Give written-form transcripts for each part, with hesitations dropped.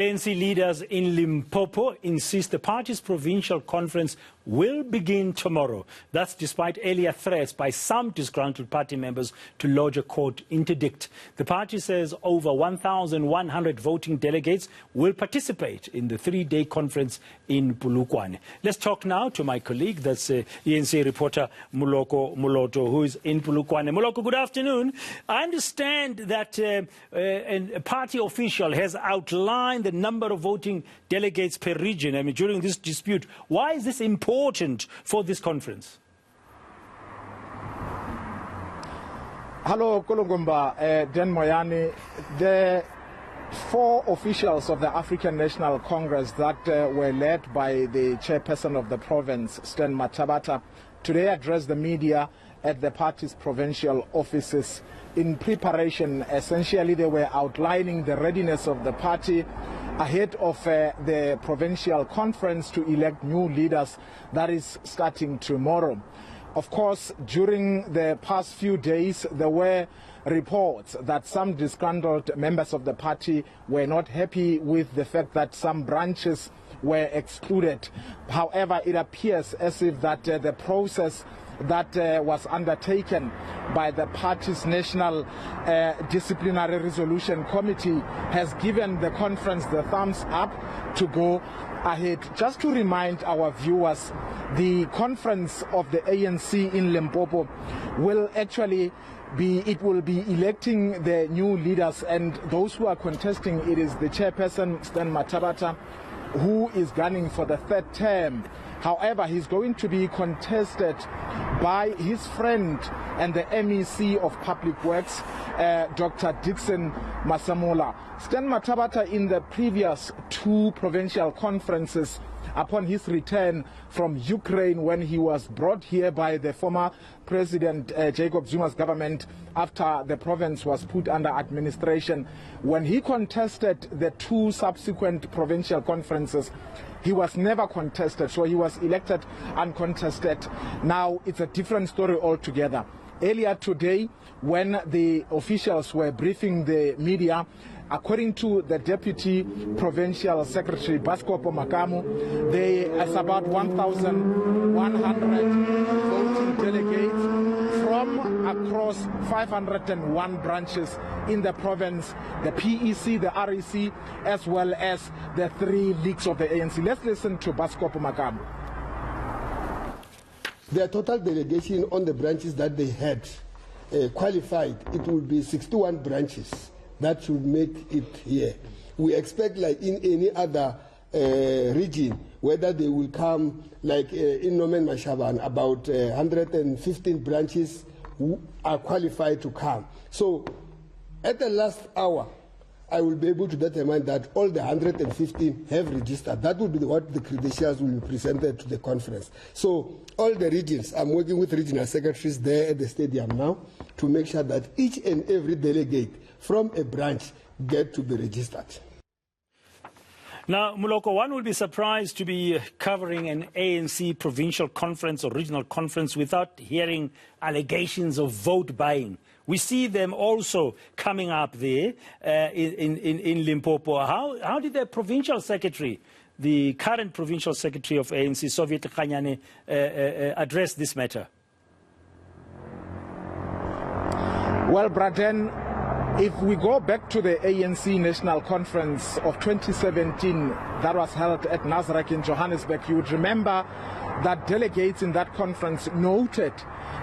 ANC leaders in Limpopo insist the party's provincial conference will begin tomorrow. That's despite earlier threats by some disgruntled party members to lodge a court interdict. The party says over 1,100 voting delegates will participate in the three-day conference in Polokwane. Let's talk now to my colleague, that's eNCA reporter Moloko Mothapo, who is in Polokwane. Moloko, good afternoon. I understand that a party official has outlined the number of voting delegates per region during this dispute. Why is this important for this conference? Hello, Kolongomba, Den Moyani. The four officials of the African National Congress that were led by the chairperson of the province, Stan Mathabata, today addressed the media at the party's provincial offices. In preparation, essentially, they were outlining the readiness of the party ahead of the provincial conference to elect new leaders that is starting tomorrow. Of course, during the past few days, there were reports that some disgruntled members of the party were not happy with the fact that some branches were excluded. However, it appears as if that the process that was undertaken by the party's National Disciplinary Resolution Committee has given the conference the thumbs up to go ahead. Just to remind our viewers, the conference of the ANC in Limpopo will actually be electing the new leaders, and those who are contesting it is the chairperson, Stan Mathabata, who is gunning for the third term. However, he's going to be contested by his friend and the MEC of Public Works, Dr. Dixon Masamola. Stan Mathabata, in the previous two provincial conferences, upon his return from Ukraine when he was brought here by the former President Jacob Zuma's government after the province was put under administration, when he contested the two subsequent provincial conferences, he was never contested, so he was elected uncontested. Now it's a different story altogether. Earlier today, when the officials were briefing the media, according to the Deputy Provincial Secretary, Baskopo Makamu, there is about 1,100 voting delegates from across 501 branches in the province, the PEC, the REC, as well as the three leagues of the ANC. Let's listen to Baskopo Makamu. Their total delegation on the branches that they had qualified, it will be 61 branches. That should make it here. We expect, like in any other region, whether they will come, like in Nomen Mashaban, about 115 branches who are qualified to come. So at the last hour, I will be able to determine that all the 115 have registered. That will be what the credentials will be presented to the conference. So all the regions, I'm working with regional secretaries there at the stadium now to make sure that each and every delegate from a branch get to be registered. Now, Moloko, one will be surprised to be covering an ANC provincial conference or regional conference without hearing allegations of vote buying. We see them also coming up there in Limpopo. How did the provincial secretary, the current provincial secretary of ANC, Soviet Khanyane, address this matter? Well, Braden, if we go back to the ANC National Conference of 2017 that was held at Nasrec in Johannesburg, you would remember that delegates in that conference noted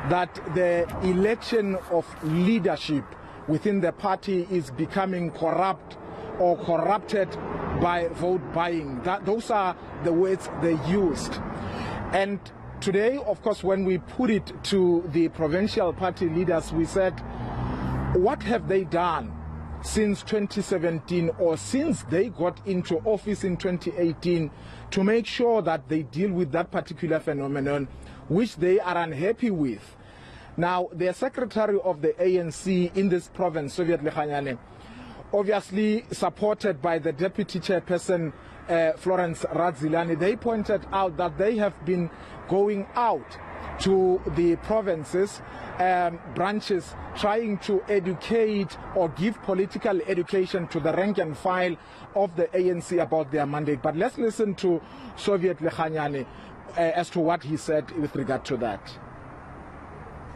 that the election of leadership within the party is becoming corrupt or corrupted by vote buying. Those are the words they used. And today, of course, when we put it to the provincial party leaders, we said, what have they done since 2017 or since they got into office in 2018 to make sure that they deal with that particular phenomenon which they are unhappy with? Now, the secretary of the ANC in this province, Soviet Khanyane, obviously supported by the Deputy Chairperson, Florence Radzilani. They pointed out that they have been going out to the provinces, branches, trying to educate or give political education to the rank and file of the ANC about their mandate. But let's listen to Soviet Lekhanyane as to what he said with regard to that.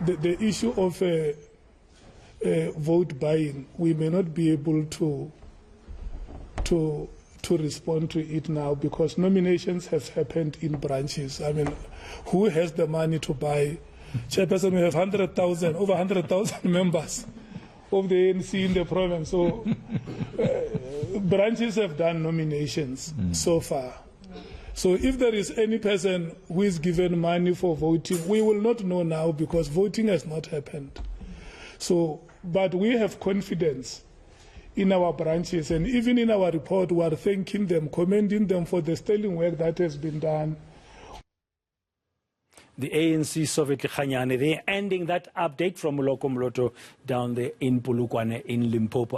The issue of vote buying, we may not be able to respond to it now because nominations have happened in branches. I mean, who has the money to buy? Chairperson, we have over 100,000 members of the ANC in the province. So branches have done nominations so far. So if there is any person who is given money for voting, we will not know now because voting has not happened. So, but we have confidence in our branches, and even in our report we are thanking them, commending them for the sterling work that has been done. The ANC Soviet Lekhanyane, they're ending that update from Moloko Mothapo down there in Polokwane in Limpopo.